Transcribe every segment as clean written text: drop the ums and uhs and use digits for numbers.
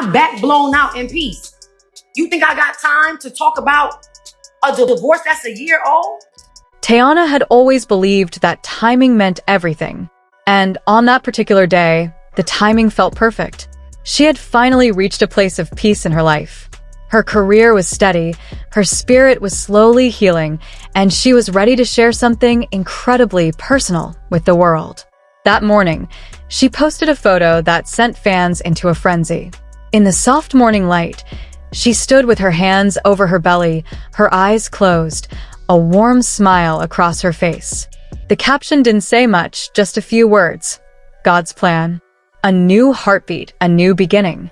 my back blown out in peace. You think I got time to talk about a divorce that's a year old? Teyana had always believed that timing meant everything. And on that particular day, the timing felt perfect. She had finally reached a place of peace in her life. Her career was steady, her spirit was slowly healing, and she was ready to share something incredibly personal with the world. That morning, she posted a photo that sent fans into a frenzy. In the soft morning light, she stood with her hands over her belly, her eyes closed, a warm smile across her face. The caption didn't say much, just a few words. God's plan. A new heartbeat, a new beginning.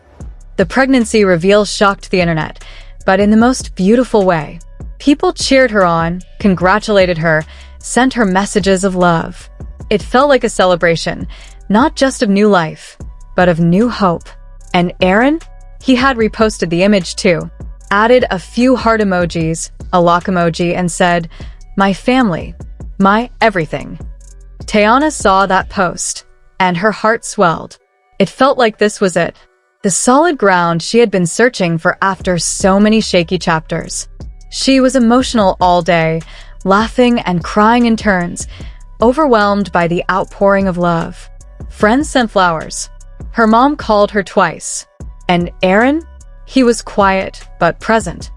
The pregnancy reveal shocked the internet, but in the most beautiful way. People cheered her on, congratulated her, sent her messages of love. It felt like a celebration, not just of new life, but of new hope. And Aaron? He had reposted the image too, added a few heart emojis, a lock emoji, and said, "My family, my everything." Teyana saw that post, and her heart swelled. It felt like this was it. The solid ground she had been searching for after so many shaky chapters. She was emotional all day, laughing and crying in turns, overwhelmed by the outpouring of love. Friends sent flowers. Her mom called her twice. And Aaron? He was quiet, but present.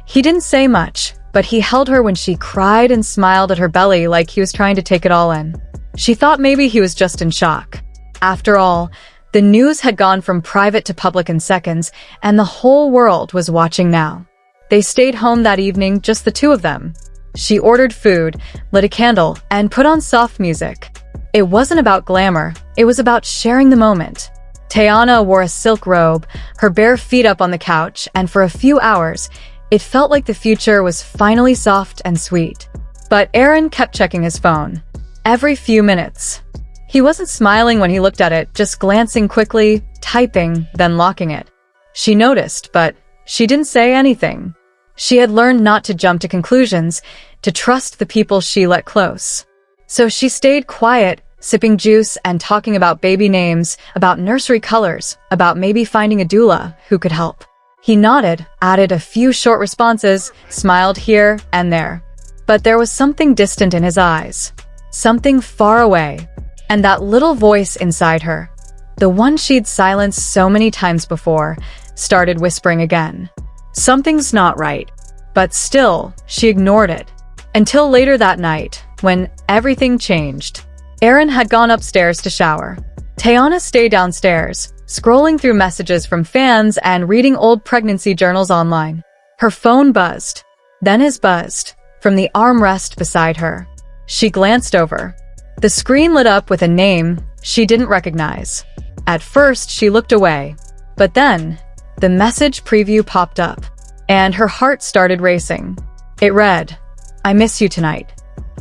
He didn't say much, but he held her when she cried and smiled at her belly like he was trying to take it all in. She thought maybe he was just in shock. After all, the news had gone from private to public in seconds, and the whole world was watching now. They stayed home that evening, just the two of them. She ordered food, lit a candle, and put on soft music. It wasn't about glamour, it was about sharing the moment. Teyana wore a silk robe, her bare feet up on the couch, and for a few hours, it felt like the future was finally soft and sweet. But Aaron kept checking his phone. Every few minutes. He wasn't smiling when he looked at it, just glancing quickly, typing, then locking it. She noticed, but she didn't say anything. She had learned not to jump to conclusions, to trust the people she let close. So she stayed quiet, sipping juice and talking about baby names, about nursery colors, about maybe finding a doula who could help. He nodded, added a few short responses, smiled here and there. But there was something distant in his eyes. Something far away. And that little voice inside her, the one she'd silenced so many times before, started whispering again. Something's not right. But still, she ignored it. Until later that night, when everything changed. Aaron had gone upstairs to shower. Teyana stayed downstairs, scrolling through messages from fans and reading old pregnancy journals online. Her phone buzzed. Then his buzzed, from the armrest beside her. She glanced over. The screen lit up with a name she didn't recognize. At first, she looked away. But then, the message preview popped up, and her heart started racing. It read, "I miss you tonight.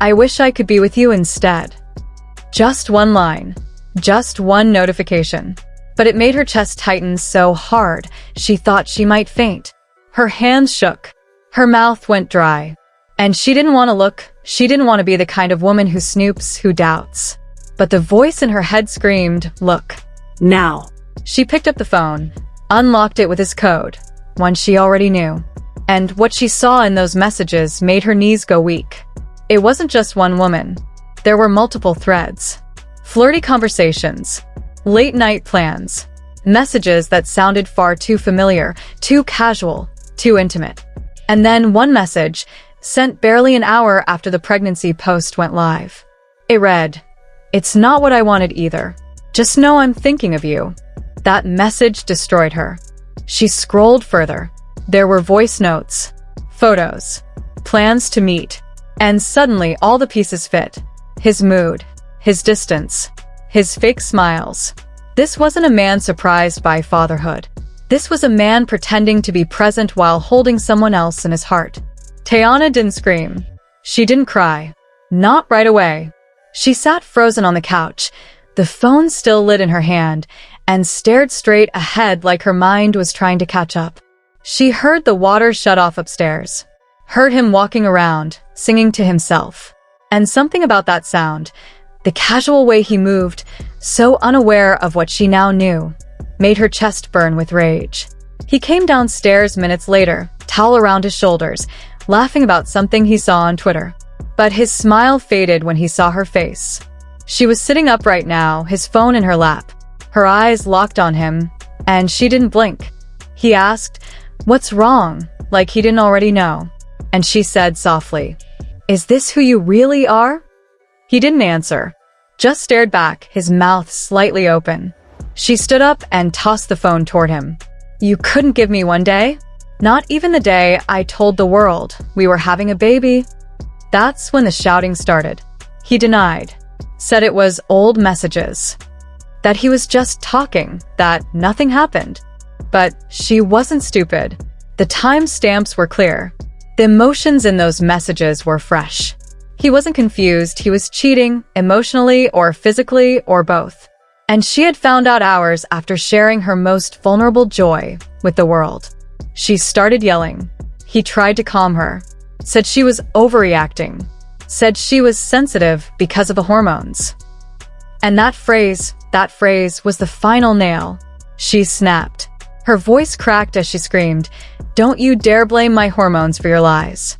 I wish I could be with you instead." Just one line. Just one notification. But it made her chest tighten so hard, she thought she might faint. Her hands shook. Her mouth went dry. And she didn't want to look. She didn't want to be the kind of woman who snoops, who doubts. But the voice in her head screamed, "Look, now." She picked up the phone, unlocked it with his code, one she already knew. And what she saw in those messages made her knees go weak. It wasn't just one woman. There were multiple threads. Flirty conversations, late-night plans, messages that sounded far too familiar, too casual, too intimate. And then one message, sent barely an hour after the pregnancy post went live. It read, "It's not what I wanted either. Just know I'm thinking of you." That message destroyed her. She scrolled further. There were voice notes, photos, plans to meet, and suddenly all the pieces fit. His mood, his distance, his fake smiles. This wasn't a man surprised by fatherhood. This was a man pretending to be present while holding someone else in his heart. Teyana didn't scream. She didn't cry. Not right away. She sat frozen on the couch, the phone still lit in her hand, and stared straight ahead like her mind was trying to catch up. She heard the water shut off upstairs, heard him walking around, singing to himself. And something about that sound, the casual way he moved, so unaware of what she now knew, made her chest burn with rage. He came downstairs minutes later, towel around his shoulders, laughing about something he saw on Twitter. But his smile faded when he saw her face. She was sitting up right now, his phone in her lap. Her eyes locked on him, and she didn't blink. He asked, "What's wrong?" like he didn't already know. And she said softly, "Is this who you really are?" He didn't answer, just stared back, his mouth slightly open. She stood up and tossed the phone toward him. "You couldn't give me one day? Not even the day I told the world we were having a baby?" That's when the shouting started. He denied, said it was old messages, that he was just talking, that nothing happened. But she wasn't stupid. The timestamps were clear. The emotions in those messages were fresh. He wasn't confused, he was cheating, emotionally or physically or both. And she had found out hours after sharing her most vulnerable joy with the world. She started yelling. He tried to calm her, said she was overreacting, said she was sensitive because of the hormones. And that phrase was the final nail. She snapped. Her voice cracked as she screamed, "Don't you dare blame my hormones for your lies."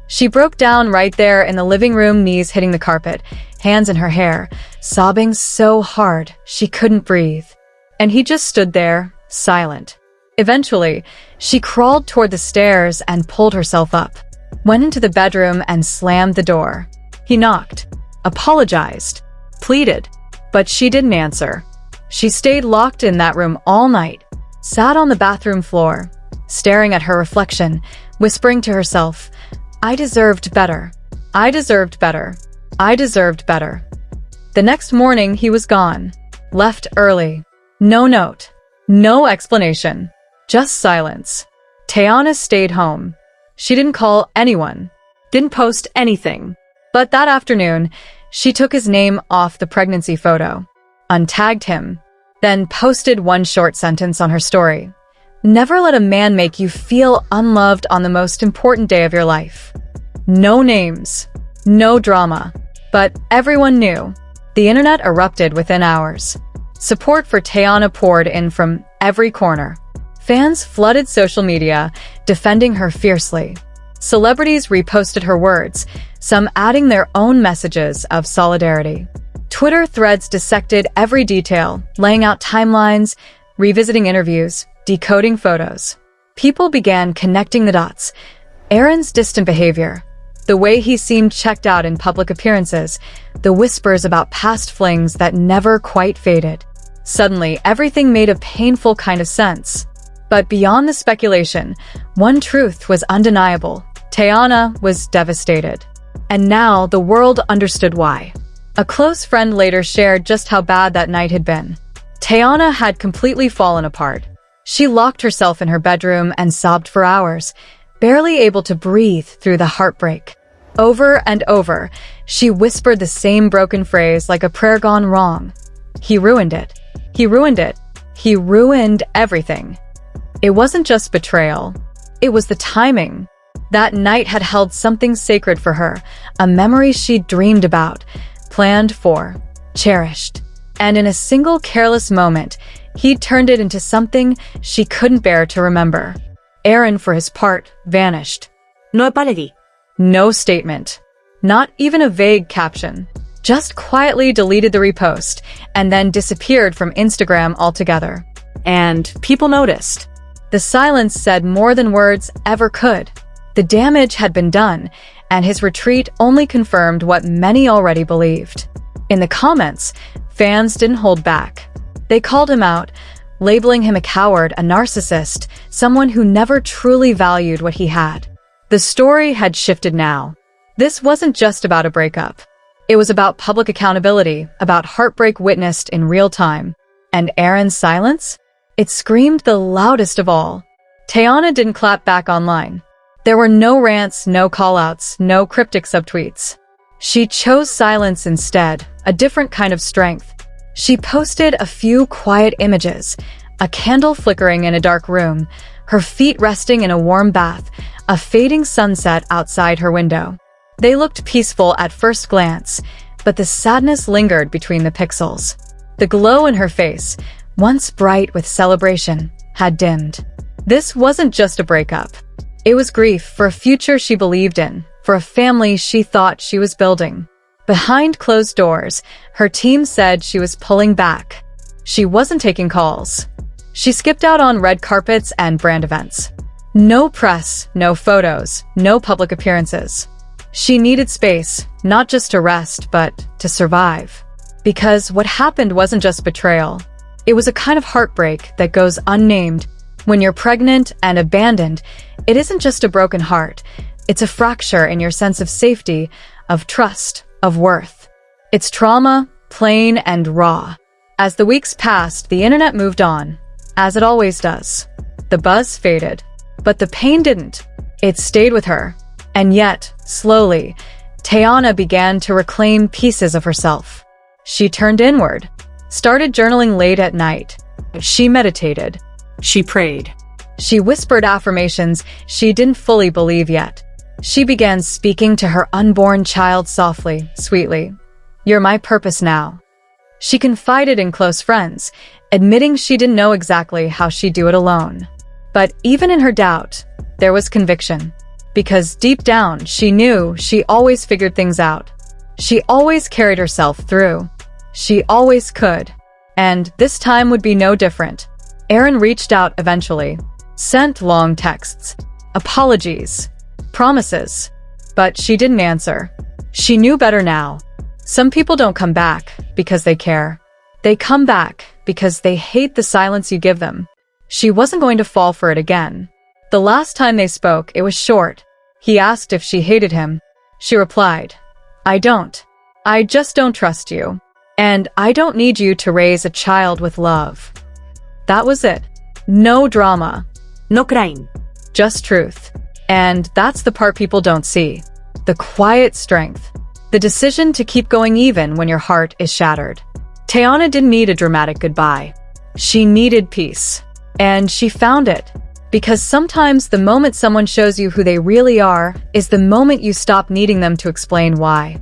She broke down right there in the living room, knees hitting the carpet, hands in her hair, sobbing so hard she couldn't breathe. And he just stood there, silent. Eventually, she crawled toward the stairs and pulled herself up, went into the bedroom and slammed the door. He knocked, apologized, pleaded, but she didn't answer. She stayed locked in that room all night, sat on the bathroom floor, staring at her reflection, whispering to herself, "I deserved better. I deserved better. I deserved better." The next morning, he was gone, left early. No note, no explanation, just silence. Teyana stayed home. She didn't call anyone, didn't post anything. But that afternoon, she took his name off the pregnancy photo, untagged him, then posted one short sentence on her story. "Never let a man make you feel unloved on the most important day of your life." No names, no drama, but everyone knew. The internet erupted within hours. Support for Teyana poured in from every corner. Fans flooded social media, defending her fiercely. Celebrities reposted her words, some adding their own messages of solidarity. Twitter threads dissected every detail, laying out timelines, revisiting interviews, decoding photos. People began connecting the dots. Aaron's distant behavior, the way he seemed checked out in public appearances, the whispers about past flings that never quite faded. Suddenly, everything made a painful kind of sense. But beyond the speculation, one truth was undeniable. Teyana was devastated. And now the world understood why. A close friend later shared just how bad that night had been. Teyana had completely fallen apart. She locked herself in her bedroom and sobbed for hours, barely able to breathe through the heartbreak. Over and over, she whispered the same broken phrase like a prayer gone wrong. He ruined it. He ruined it. He ruined everything. It wasn't just betrayal. It was the timing. That night had held something sacred for her, a memory she dreamed about, planned for, cherished. And in a single careless moment, he turned it into something she couldn't bear to remember. Aaron, for his part, vanished. No apology. No statement. Not even a vague caption. Just quietly deleted the repost and then disappeared from Instagram altogether. And people noticed. The silence said more than words ever could. The damage had been done, and his retreat only confirmed what many already believed. In the comments, fans didn't hold back. They called him out, labeling him a coward, a narcissist, someone who never truly valued what he had. The story had shifted now. This wasn't just about a breakup. It was about public accountability, about heartbreak witnessed in real time. And Aaron's silence? It screamed the loudest of all. Teyana didn't clap back online. There were no rants, no callouts, no cryptic subtweets. She chose silence instead, a different kind of strength. She posted a few quiet images, a candle flickering in a dark room, her feet resting in a warm bath, a fading sunset outside her window. They looked peaceful at first glance, but the sadness lingered between the pixels. The glow in her face, once bright with celebration, had dimmed. This wasn't just a breakup. It was grief for a future she believed in, for a family she thought she was building. Behind closed doors, her team said she was pulling back. She wasn't taking calls. She skipped out on red carpets and brand events. No press, no photos, no public appearances. She needed space, not just to rest, but to survive. Because what happened wasn't just betrayal. It was a kind of heartbreak that goes unnamed. When you're pregnant and abandoned, it isn't just a broken heart. It's a fracture in your sense of safety, of trust, of worth. It's trauma, plain and raw. As the weeks passed, the internet moved on, as it always does. The buzz faded, but the pain didn't. It stayed with her. And yet, slowly, Teyana began to reclaim pieces of herself. She turned inward, started journaling late at night. She meditated. She prayed. She whispered affirmations she didn't fully believe yet. She began speaking to her unborn child softly, sweetly. "You're my purpose now." She confided in close friends, admitting she didn't know exactly how she'd do it alone. But even in her doubt, there was conviction. Because deep down, she knew she always figured things out. She always carried herself through. She always could. And this time would be no different. Aaron reached out eventually, sent long texts, apologies, promises, but she didn't answer. She knew better now. Some people don't come back because they care. They come back because they hate the silence you give them. She wasn't going to fall for it again. The last time they spoke, it was short. He asked if she hated him. She replied, "I don't. I just don't trust you. And I don't need you to raise a child with love." That was it. No drama. No crime. Just truth. And that's the part people don't see. The quiet strength. The decision to keep going even when your heart is shattered. Teyana didn't need a dramatic goodbye. She needed peace. And she found it. Because sometimes the moment someone shows you who they really are is the moment you stop needing them to explain why.